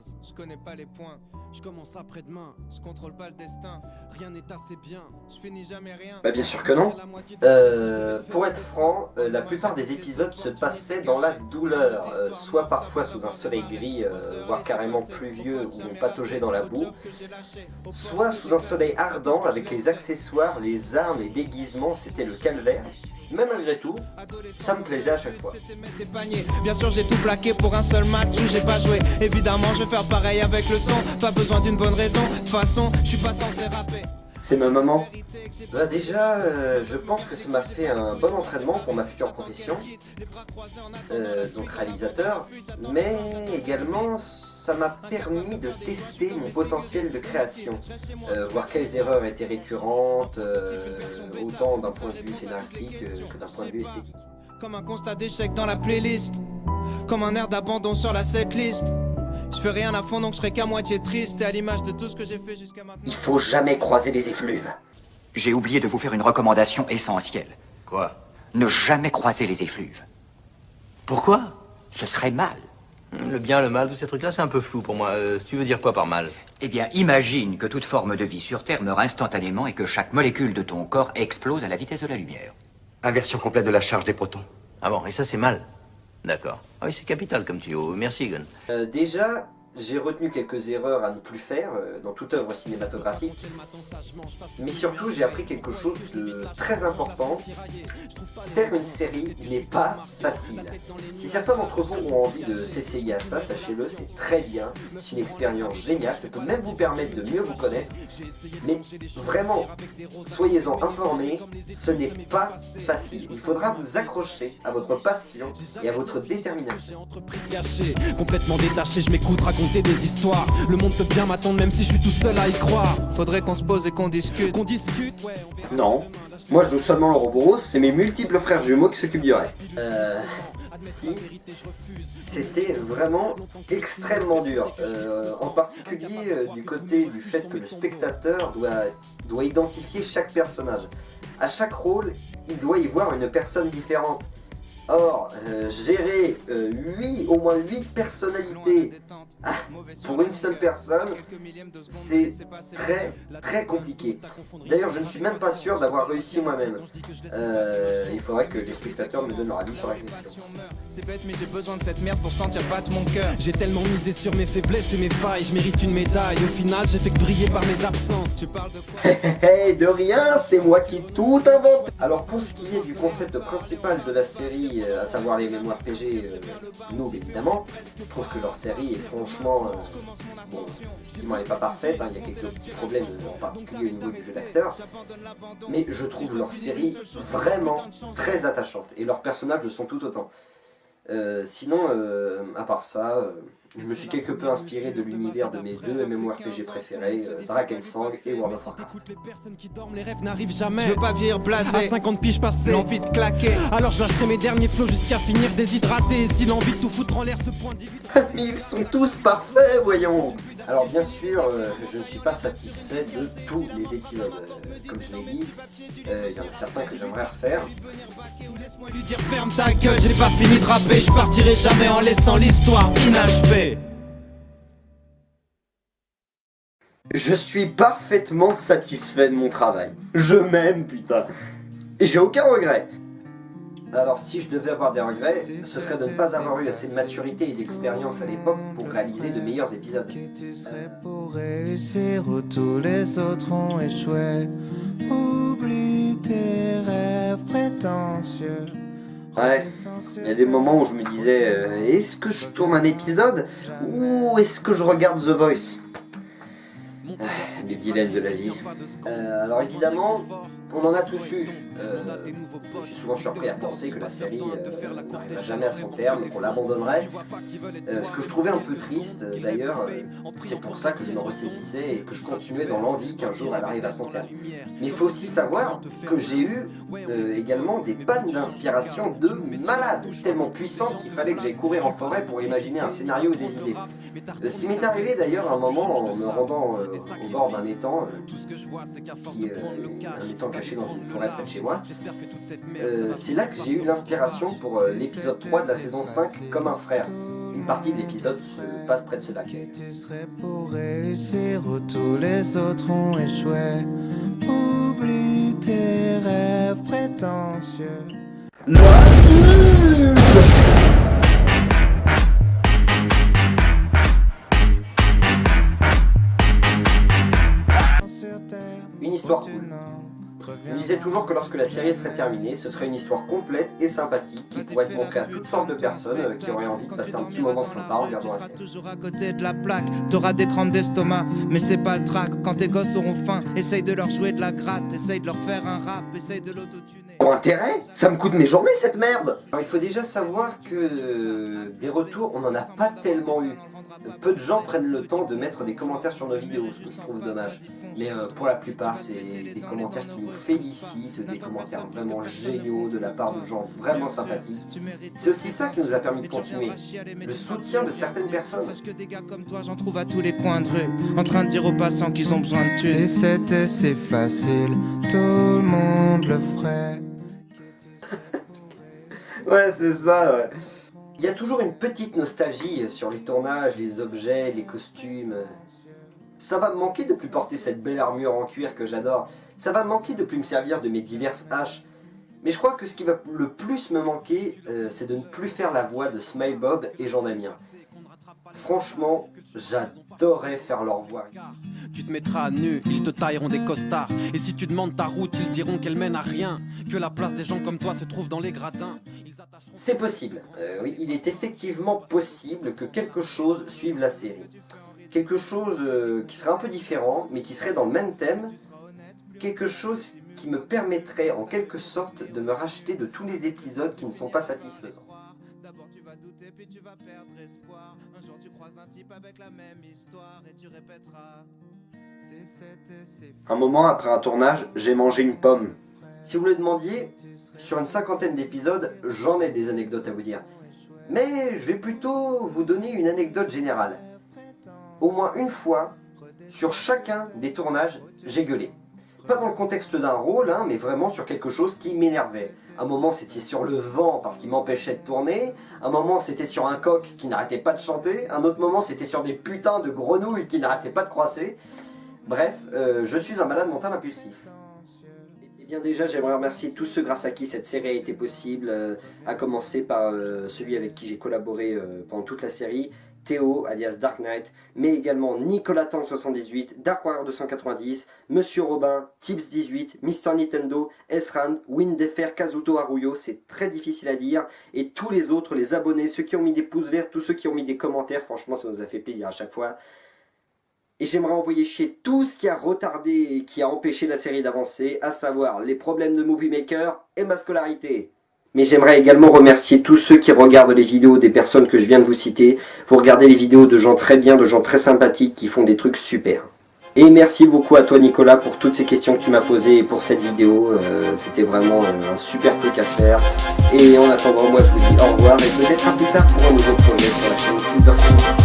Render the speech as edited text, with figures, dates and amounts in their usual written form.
base, je connais pas les points. Je commence après-demain, je contrôle pas le destin. Rien n'est assez bien, je finis jamais rien. Bah bien sûr que non. Pour être franc, la plupart des épisodes se passaient dans la douleur, soit parfois sous un soleil gris, voire carrément pluvieux où on pataugeait dans la boue, soit sous un soleil ardent avec les accessoires, les armes, les déguisements, c'était le calvaire. Mais malgré tout, ça me plaisait à chaque fois. Bien sûr j'ai tout plaqué pour un seul match où j'ai pas joué. Évidemment je vais faire pareil avec le son. Pas besoin d'une bonne raison, de toute façon je suis pas censé rapper. C'est ma maman. Bah déjà, je pense que ça m'a fait un bon entraînement pour ma future profession, donc réalisateur, mais également ça m'a permis de tester mon potentiel de création, voir quelles erreurs étaient récurrentes, autant d'un point de vue scénaristique que d'un point de vue esthétique. Comme un constat d'échec dans la playlist, comme un air d'abandon sur la setlist. Je fais rien à fond donc je serai qu'à moitié triste. Et à l'image de tout ce que j'ai fait jusqu'à maintenant. Il faut jamais croiser les effluves. J'ai oublié de vous faire une recommandation essentielle. Quoi? Ne jamais croiser les effluves. Pourquoi? Ce serait mal. Le bien, le mal, tous ces trucs-là, c'est un peu flou pour moi. Tu veux dire quoi par mal? Eh bien, imagine que toute forme de vie sur Terre meurt instantanément et que chaque molécule de ton corps explose à la vitesse de la lumière. Inversion complète de la charge des protons. Ah bon, et ça, c'est mal. D'accord. Ah oui, c'est capital comme tuyau. Merci, Gun. Déjà, j'ai retenu quelques erreurs à ne plus faire dans toute œuvre cinématographique, mais surtout j'ai appris quelque chose de très important. Faire une série n'est pas facile. Si certains d'entre vous ont envie de s'essayer à ça, sachez-le, c'est très bien, c'est une expérience géniale, ça peut même vous permettre de mieux vous connaître, mais vraiment, soyez-en informés, ce n'est pas facile. Il faudra vous accrocher à votre passion et à votre détermination. Complètement détaché, je m'écoute raconter des histoires. Le monde peut bien m'attendre même si je suis tout seul à y croire. Faudrait qu'on se pose et qu'on discute. Ouais, Non, moi je joue seulement le robot rose, c'est mes multiples frères jumeaux qui s'occupent du reste. Si, c'était vraiment extrêmement dur. En particulier du côté du fait que le spectateur doit identifier chaque personnage. À chaque rôle, il doit y voir une personne différente. Or, gérer au moins 8 personnalités pour une seule personne, c'est très compliqué. D'ailleurs, je ne suis même pas sûr d'avoir réussi moi-même. Il faudrait que les spectateurs me donnent leur avis sur la question. C'est bête mais j'ai besoin de cette merde pour sentir battre mon cœur. J'ai tellement misé sur mes faiblesses et mes failles, je mérite une médaille. Au final, j'ai fait que briller par mes absences. Tu parles de quoi? Hey, de rien, c'est moi qui ai tout inventé. Alors pour ce qui est du concept principal de la série, à savoir les MMORPG, Noob évidemment, je trouve que leur série est franchement, bon, effectivement elle n'est pas parfaite, hein, il y a quelques petits problèmes en particulier au niveau du jeu d'acteur, mais je trouve leur série vraiment très attachante et leurs personnages le sont tout autant. Sinon, à part ça, je me suis quelque peu inspiré de l'univers de mes deux MMORPG préférés, Drakensang et World of Warcraft. Les rêves n'arrivent jamais. Je veux pas vieillir blasé. À 50 piges passées, l'envie de claquer. Alors je lâcherai mes derniers flots jusqu'à finir déshydraté. Et si l'envie de tout foutre en l'air se point d'illustrer. Mais ils sont tous parfaits, voyons. Alors bien sûr, je ne suis pas satisfait de tous les épisodes. Comme je l'ai dit, il y en a certains que j'aimerais refaire. Laisse-moi lui dire ferme ta gueule, j'ai pas fini de rapper. Je partirai jamais en laissant l'histoire inachevée. Je suis parfaitement satisfait de mon travail. Je m'aime, putain. Et j'ai aucun regret. Alors si je devais avoir des regrets, ce serait de ne pas avoir eu assez de maturité et d'expérience à l'époque pour réaliser de meilleurs épisodes. Qui tu serais pour réussir où tous les autres ont échoué? Oublie tes rêves prétentieux. Ouais, il y a des moments où je me disais est-ce que je tourne un épisode ou est-ce que je regarde The Voice? Les dilemmes de la vie. Alors évidemment, on en a tous eu. Je suis souvent surpris à penser que la série n'arrivera jamais à son terme, qu'on l'abandonnerait. Ce que je trouvais un peu triste d'ailleurs, c'est pour ça que je me ressaisissais et que je continuais dans l'envie qu'un jour elle arrive à son terme. Mais il faut aussi savoir que j'ai eu également des pannes d'inspiration de malade, tellement puissantes qu'il fallait que j'aille courir en forêt pour imaginer un scénario ou des idées. Ce qui m'est arrivé d'ailleurs à un moment en me rendant au bord d'un étang, un étang caché dans une forêt près de chez moi. C'est là que j'ai eu l'inspiration pour l'épisode 3 de la saison 5, Comme un frère. Une partie de l'épisode se passe près de ce lac. Qui tu serais pour réussir où tous les autres ont échoué? Oublie tes rêves prétentieux. Une histoire cool. Je me disais toujours que lorsque la série serait terminée, ce serait une histoire complète et sympathique qui pourrait être montrée à toutes sortes de personnes qui auraient envie de passer un petit moment sympa en regardant la série. Toujours à côté de la plaque, t'auras des crampes d'estomac, mais c'est pas le trac. Quand tes gosses auront faim, essaye de leur jouer de la gratte, essaye de leur faire un rap, essaye de l'autotuner. Pour intérêt, ça me coûte mes journées cette merde. Alors, il faut déjà savoir que des retours, on n'en a pas tellement eu. Peu de gens prennent le temps de mettre des commentaires sur nos vidéos, ce que je trouve dommage. Mais pour la plupart, c'est des commentaires qui nous félicitent, des commentaires vraiment géniaux de la part de gens vraiment sympathiques. C'est aussi ça qui nous a permis de continuer, le soutien de certaines personnes. Parce que des gars comme toi, j'en trouve à tous les coins de rue, en train de dire aux passants qu'ils ont besoin de thunes. Si c'était si facile, tout le monde le ferait. Ouais, c'est ça, ouais. Il y a toujours une petite nostalgie sur les tournages, les objets, les costumes. Ça va me manquer de plus porter cette belle armure en cuir que j'adore. Ça va me manquer de plus me servir de mes diverses haches. Mais je crois que ce qui va le plus me manquer, c'est de ne plus faire la voix de Smile Bob et Jean Damien. Franchement, j'adorais faire leur voix. Tu te mettras à nu, ils te tailleront des costards. Et si tu demandes ta route, ils diront qu'elle mène à rien. Que la place des gens comme toi se trouve dans les gradins. C'est possible. Oui, il est effectivement possible que quelque chose suive la série. Quelque chose qui serait un peu différent, mais qui serait dans le même thème. Quelque chose qui me permettrait en quelque sorte de me racheter de tous les épisodes qui ne sont pas satisfaisants. D'abord tu vas douter, puis tu vas perdre espoir. Un jour tu croises un type avec la même histoire et tu répéteras. Un moment après un tournage, j'ai mangé une pomme. Si vous le demandiez, sur une 50aine d'épisodes, j'en ai des anecdotes à vous dire. Mais je vais plutôt vous donner une anecdote générale. Au moins une fois, sur chacun des tournages, j'ai gueulé. Pas dans le contexte d'un rôle, hein, mais vraiment sur quelque chose qui m'énervait. Un moment c'était sur le vent parce qu'il m'empêchait de tourner, un moment c'était sur un coq qui n'arrêtait pas de chanter, un autre moment c'était sur des putains de grenouilles qui n'arrêtaient pas de croisser. Bref, je suis un malade mental impulsif. Et bien déjà j'aimerais remercier tous ceux grâce à qui cette série a été possible, à commencer par celui avec qui j'ai collaboré pendant toute la série, Théo, alias Dark Knight, mais également Nicolas Tang 78, Dark Warrior 290, Monsieur Robin, Tips18, Mister Nintendo, Esran, Windefer, Kazuto Haruyo, c'est très difficile à dire, et tous les autres, les abonnés, ceux qui ont mis des pouces verts, tous ceux qui ont mis des commentaires, franchement ça nous a fait plaisir à chaque fois. Et j'aimerais envoyer chier tout ce qui a retardé et qui a empêché la série d'avancer, à savoir les problèmes de Movie Maker et ma scolarité. Mais j'aimerais également remercier tous ceux qui regardent les vidéos des personnes que je viens de vous citer. Vous regardez les vidéos de gens très bien, de gens très sympathiques qui font des trucs super. Et merci beaucoup à toi Nicolas pour toutes ces questions que tu m'as posées et pour cette vidéo. C'était vraiment un super truc à faire. Et en attendant, moi je vous dis au revoir et peut-être à plus tard pour un nouveau projet sur la chaîne Silver Smith.